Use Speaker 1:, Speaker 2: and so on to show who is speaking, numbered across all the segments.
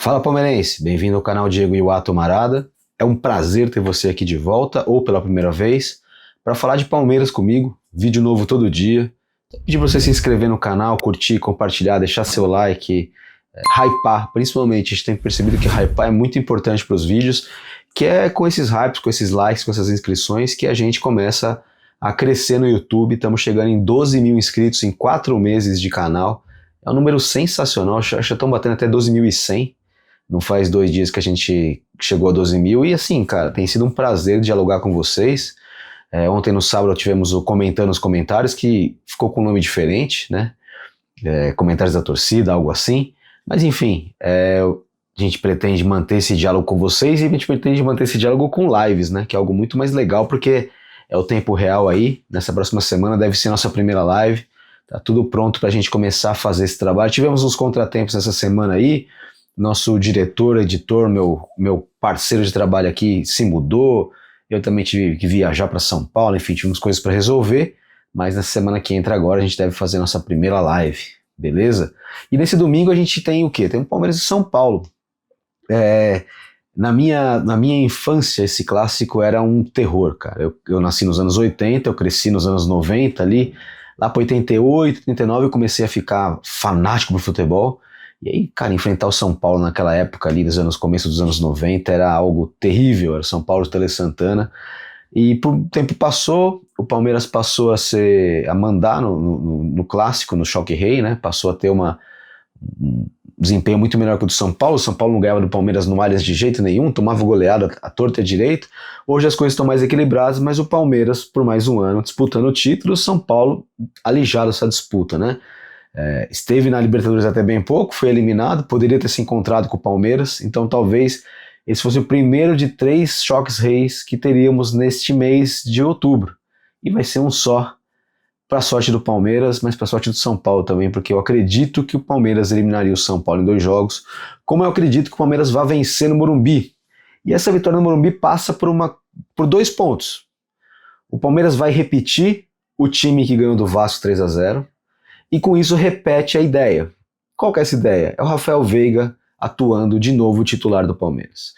Speaker 1: Fala palmeirense, bem-vindo ao canal Diego Iwato Marada. É um prazer ter você aqui de volta, ou pela primeira vez, para falar de Palmeiras comigo, vídeo novo todo dia. Pedir para você se inscrever no canal, curtir, compartilhar, deixar seu like, hypar, principalmente a gente tem percebido que hypar é muito importante para os vídeos, que é com esses hypes, com esses likes, com essas inscrições que a gente começa a crescer no YouTube. Estamos chegando em 12 mil inscritos em 4 meses de canal. É um número sensacional, já estão batendo até 12.100. Não faz 2 dias que a gente chegou a 12 mil e assim, cara, tem sido um prazer dialogar com vocês. Ontem no sábado tivemos o Comentando os Comentários, que ficou com um nome diferente, né? Comentários da torcida, algo assim. Mas enfim, a gente pretende manter esse diálogo com vocês e a gente pretende manter esse diálogo com lives, né? Que é algo muito mais legal, porque é o tempo real aí. Nessa próxima semana deve ser nossa primeira live. Tá tudo pronto pra gente começar a fazer esse trabalho. Tivemos uns contratempos nessa semana aí. Nosso diretor, editor, meu parceiro de trabalho aqui se mudou, eu também tive que viajar para São Paulo, enfim, tivemos coisas para resolver, mas na semana que entra agora a gente deve fazer nossa primeira live, beleza? E nesse domingo a gente tem o quê? Tem o Palmeiras e São Paulo. Na minha infância esse clássico era um terror, cara. Eu nasci nos anos 80, eu cresci nos anos 90 ali, lá para 88, 89 eu comecei a ficar fanático por futebol. E aí, cara, enfrentar o São Paulo naquela época ali, começo dos anos 90, era algo terrível, era São Paulo, Tele Santana. E o tempo passou, o Palmeiras passou a mandar no clássico, no Choque Rei, né? Passou a ter um desempenho muito melhor que o do São Paulo. O São Paulo não ganhava do Palmeiras no Allianz de jeito nenhum, tomava goleada à torta e à direita. Hoje as coisas estão mais equilibradas, mas o Palmeiras, por mais um ano, disputando o título, o São Paulo alijado essa disputa, né? Esteve na Libertadores até bem pouco, foi eliminado, poderia ter se encontrado com o Palmeiras, então talvez esse fosse o primeiro de 3 choques reis que teríamos neste mês de outubro. E vai ser um só, para a sorte do Palmeiras, mas para a sorte do São Paulo também, porque eu acredito que o Palmeiras eliminaria o São Paulo em 2 jogos, como eu acredito que o Palmeiras vai vencer no Morumbi. E essa vitória no Morumbi passa por 2 pontos. O Palmeiras vai repetir o time que ganhou do Vasco 3-0, e com isso repete a ideia. Qual que é essa ideia? É o Rafael Veiga atuando de novo titular do Palmeiras.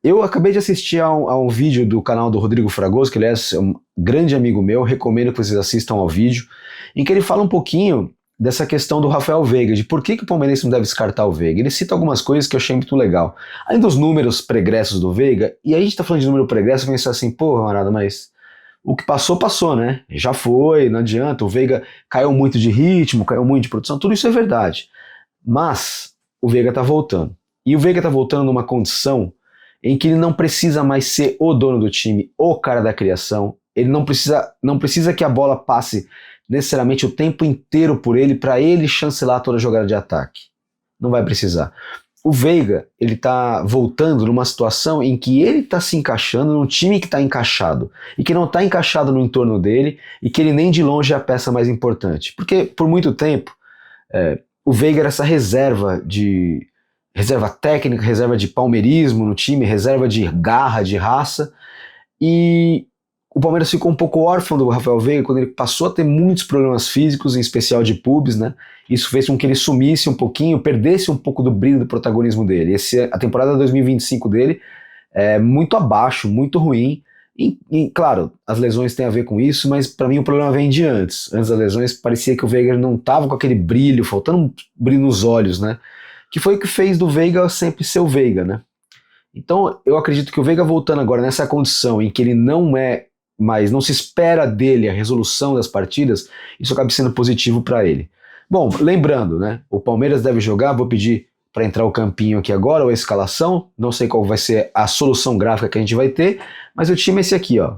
Speaker 1: Eu acabei de assistir a um vídeo do canal do Rodrigo Fragoso, que aliás é um grande amigo meu, recomendo que vocês assistam ao vídeo, em que ele fala um pouquinho dessa questão do Rafael Veiga, de por que o Palmeirense não deve descartar o Veiga. Ele cita algumas coisas que eu achei muito legal. Além dos números pregressos do Veiga, e aí a gente tá falando de número pregresso, eu pensei assim, pô, camarada, mas o que passou, passou, né? Já foi, não adianta. O Veiga caiu muito de ritmo, caiu muito de produção, tudo isso é verdade. Mas o Veiga tá voltando. E o Veiga tá voltando numa condição em que ele não precisa mais ser o dono do time, o cara da criação. Ele não precisa que a bola passe necessariamente o tempo inteiro por ele para ele chancelar toda a jogada de ataque. Não vai precisar. O Veiga, ele tá voltando numa situação em que ele tá se encaixando num time que tá encaixado e que não tá encaixado no entorno dele e que ele nem de longe é a peça mais importante. Porque por muito tempo o Veiga era essa reserva técnica, reserva de palmeirismo no time, reserva de garra, de raça, e o Palmeiras ficou um pouco órfão do Rafael Veiga quando ele passou a ter muitos problemas físicos, em especial de pubs, né? Isso fez com que ele sumisse um pouquinho, perdesse um pouco do brilho do protagonismo dele. A temporada 2025 dele é muito abaixo, muito ruim. E claro, as lesões têm a ver com isso, mas para mim o problema vem de antes. Antes das lesões parecia que o Veiga não estava com aquele brilho, faltando um brilho nos olhos, né? Que foi o que fez do Veiga sempre ser o Veiga, né? Então eu acredito que o Veiga voltando agora nessa condição em que ele não é, mas não se espera dele a resolução das partidas, isso acaba sendo positivo para ele. Bom, lembrando, né, o Palmeiras deve jogar, vou pedir para entrar o campinho aqui agora, ou a escalação, não sei qual vai ser a solução gráfica que a gente vai ter, mas o time é esse aqui, ó.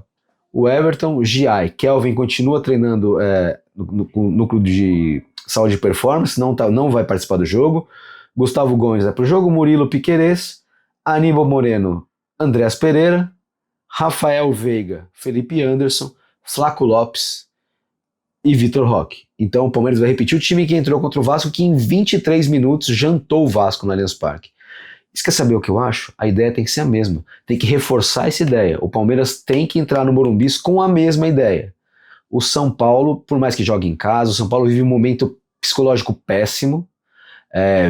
Speaker 1: O Everton, o Giai, Kelvin continua treinando no núcleo de saúde e performance, não vai participar do jogo. Gustavo Gomes vai pro jogo, Murilo Piquerez, Aníbal Moreno, Andreas Pereira, Rafael Veiga, Felipe Anderson, Flaco Lopes e Vitor Roque. Então o Palmeiras vai repetir o time que entrou contra o Vasco, que em 23 minutos jantou o Vasco no Allianz Parque. Você quer saber o que eu acho? A ideia tem que ser a mesma. Tem que reforçar essa ideia. O Palmeiras tem que entrar no Morumbi com a mesma ideia. O São Paulo, por mais que jogue em casa, o São Paulo vive um momento psicológico péssimo.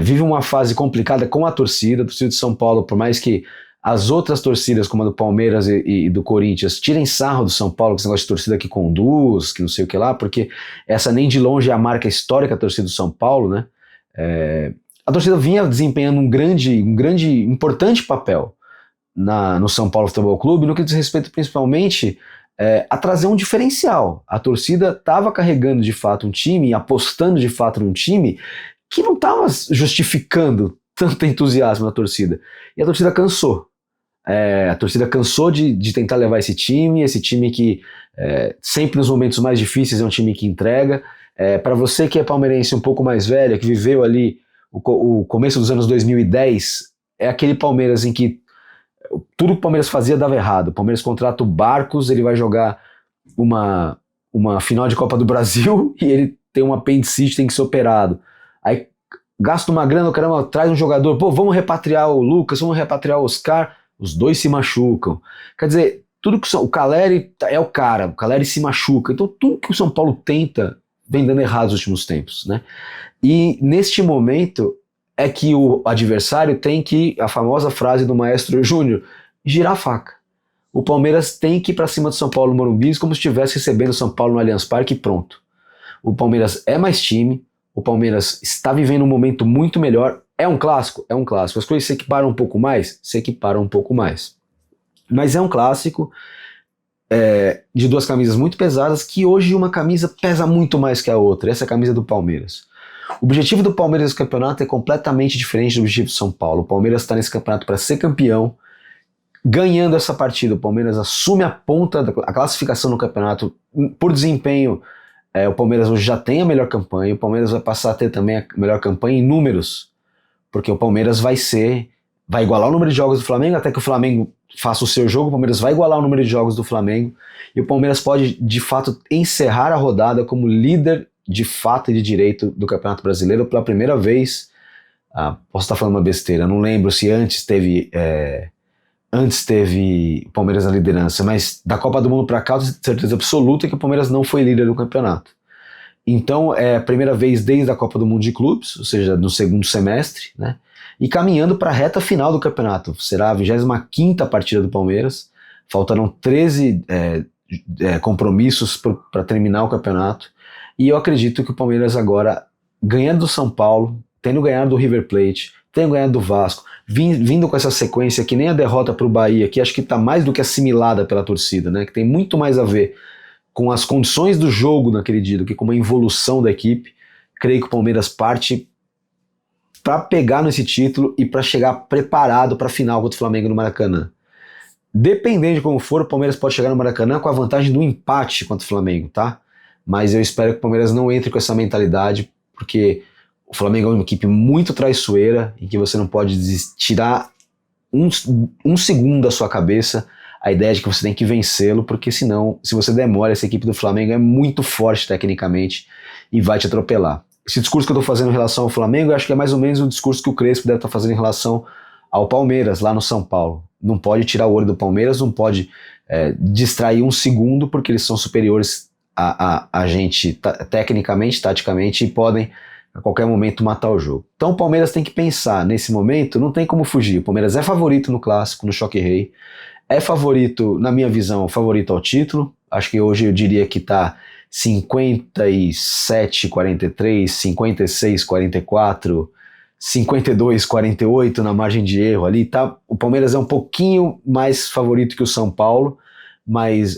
Speaker 1: vive uma fase complicada com a torcida de São Paulo, por mais que as outras torcidas, como a do Palmeiras e do Corinthians, tirem sarro do São Paulo, com esse negócio de torcida que conduz, que não sei o que lá, porque essa nem de longe é a marca histórica da torcida do São Paulo, né? A torcida vinha desempenhando um grande, importante papel no São Paulo Futebol Clube, no que diz respeito principalmente a trazer um diferencial. A torcida estava carregando de fato um time, apostando de fato num time que não estava justificando tanto entusiasmo na torcida. E a torcida cansou. A torcida cansou de tentar levar esse time que sempre nos momentos mais difíceis é um time que entrega. Para você que é palmeirense um pouco mais velho, que viveu ali o começo dos anos 2010, é aquele Palmeiras em que tudo que o Palmeiras fazia dava errado. O Palmeiras contrata o Barcos, ele vai jogar uma final de Copa do Brasil e ele tem um apendicite, tem que ser operado. Aí gasta uma grana, caramba, traz um jogador, vamos repatriar o Lucas, vamos repatriar o Oscar, os dois se machucam. Quer dizer, tudo que o Caleri é o Caleri se machuca, então tudo que o São Paulo tenta vem dando errado nos últimos tempos, né? E neste momento é que o adversário tem que, a famosa frase do maestro Júnior, girar a faca. O Palmeiras tem que ir para cima do São Paulo no Morumbi como se estivesse recebendo o São Paulo no Allianz Parque e pronto. O Palmeiras é mais time, o Palmeiras está vivendo um momento muito melhor. É um clássico? É um clássico. As coisas se equiparam um pouco mais? Se equiparam um pouco mais. Mas é um clássico de duas camisas muito pesadas, que hoje uma camisa pesa muito mais que a outra. Essa é a camisa do Palmeiras. O objetivo do Palmeiras nesse campeonato é completamente diferente do objetivo do São Paulo. O Palmeiras está nesse campeonato para ser campeão. Ganhando essa partida, o Palmeiras assume a ponta da classificação no campeonato por desempenho. O Palmeiras hoje já tem a melhor campanha, o Palmeiras vai passar a ter também a melhor campanha em números, porque o Palmeiras vai igualar o número de jogos do Flamengo, até que o Flamengo faça o seu jogo, o Palmeiras vai igualar o número de jogos do Flamengo, e o Palmeiras pode, de fato, encerrar a rodada como líder de fato e de direito do Campeonato Brasileiro pela primeira vez. Posso estar falando uma besteira, não lembro se antes teve o Palmeiras na liderança, mas da Copa do Mundo para cá, eu tenho certeza absoluta que o Palmeiras não foi líder do campeonato. Então é a primeira vez desde a Copa do Mundo de Clubes, ou seja, no segundo semestre, né? E caminhando para a reta final do campeonato. Será a 25ª partida do Palmeiras, faltarão 13 compromissos para terminar o campeonato, e eu acredito que o Palmeiras agora, ganhando do São Paulo, tendo ganhado do River Plate, tendo ganhado do Vasco, vindo com essa sequência que nem a derrota para o Bahia, que acho que está mais do que assimilada pela torcida, né? Que tem muito mais a ver com as condições do jogo naquele dia do que com uma evolução da equipe. Creio que o Palmeiras parte para pegar nesse título e para chegar preparado para a final contra o Flamengo no Maracanã. Dependendo de como for, o Palmeiras pode chegar no Maracanã com a vantagem do empate contra o Flamengo, tá? Mas eu espero que o Palmeiras não entre com essa mentalidade, porque o Flamengo é uma equipe muito traiçoeira, em que você não pode tirar um segundo da sua cabeça a ideia de que você tem que vencê-lo, porque senão, se você demora, essa equipe do Flamengo é muito forte tecnicamente e vai te atropelar. Esse discurso que eu estou fazendo em relação ao Flamengo, eu acho que é mais ou menos o discurso que o Crespo deve estar fazendo em relação ao Palmeiras, lá no São Paulo. Não pode tirar o olho do Palmeiras, não pode distrair um segundo, porque eles são superiores a gente tecnicamente, taticamente, e podem a qualquer momento matar o jogo. Então o Palmeiras tem que pensar, nesse momento, não tem como fugir. O Palmeiras é favorito no Clássico, no Choque Rei, é favorito, na minha visão, favorito ao título. Acho que hoje eu diria que está 57-43, 56-44, 52-48 na margem de erro ali, tá? O Palmeiras é um pouquinho mais favorito que o São Paulo,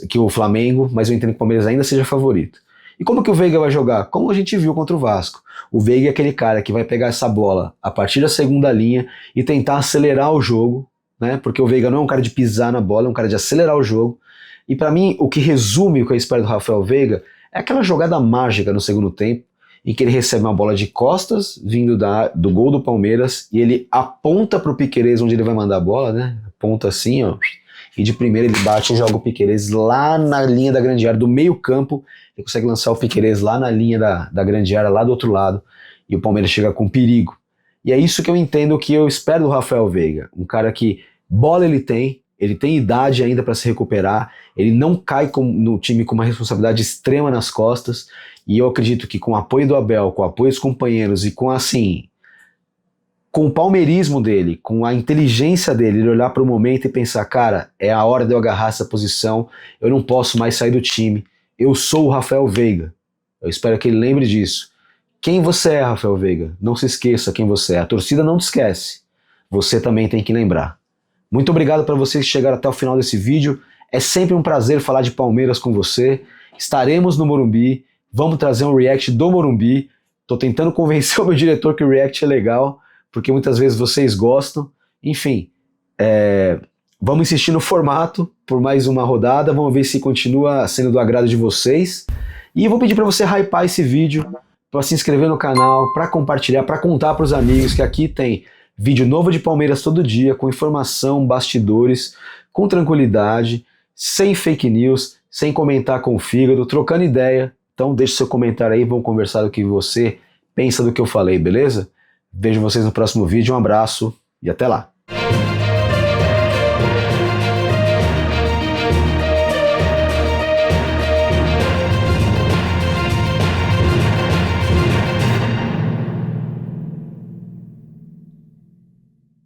Speaker 1: que o Flamengo, mas eu entendo que o Palmeiras ainda seja favorito. E como que o Veiga vai jogar? Como a gente viu contra o Vasco. O Veiga é aquele cara que vai pegar essa bola a partir da segunda linha e tentar acelerar o jogo, né? Porque o Veiga não é um cara de pisar na bola, é um cara de acelerar o jogo. E para mim, o que resume o que eu espero do Rafael Veiga é aquela jogada mágica no segundo tempo, em que ele recebe uma bola de costas, vindo do gol do Palmeiras, e ele aponta para o Piquerez onde ele vai mandar a bola, né? Aponta assim, ó, e de primeira ele bate e joga o Piquerez lá na linha da grande área, do meio campo, ele consegue lançar o Piquerez lá na linha da grande área, lá do outro lado, e o Palmeiras chega com perigo. E é isso que eu entendo, que eu espero do Rafael Veiga, um cara que bola ele tem idade ainda para se recuperar, ele não cai no time com uma responsabilidade extrema nas costas, e eu acredito que com o apoio do Abel, com o apoio dos companheiros e com, assim, com o palmeirismo dele, com a inteligência dele, ele olhar para o momento e pensar, cara, é a hora de eu agarrar essa posição, eu não posso mais sair do time, eu sou o Rafael Veiga. Eu espero que ele lembre disso. Quem você é, Rafael Veiga? Não se esqueça quem você é. A torcida não te esquece. Você também tem que lembrar. Muito obrigado para vocês que chegaram até o final desse vídeo. É sempre um prazer falar de Palmeiras com você. Estaremos no Morumbi. Vamos trazer um react do Morumbi. Tô tentando convencer o meu diretor que o react é legal, porque muitas vezes vocês gostam. Enfim, vamos insistir no formato por mais uma rodada. Vamos ver se continua sendo do agrado de vocês. E eu vou pedir para você hypar esse vídeo, para se inscrever no canal, para compartilhar, para contar para os amigos que aqui tem vídeo novo de Palmeiras todo dia, com informação, bastidores, com tranquilidade, sem fake news, sem comentar com o fígado, trocando ideia. Então deixe seu comentário aí, vamos conversar do que você pensa do que eu falei, beleza? Vejo vocês no próximo vídeo, um abraço e até lá!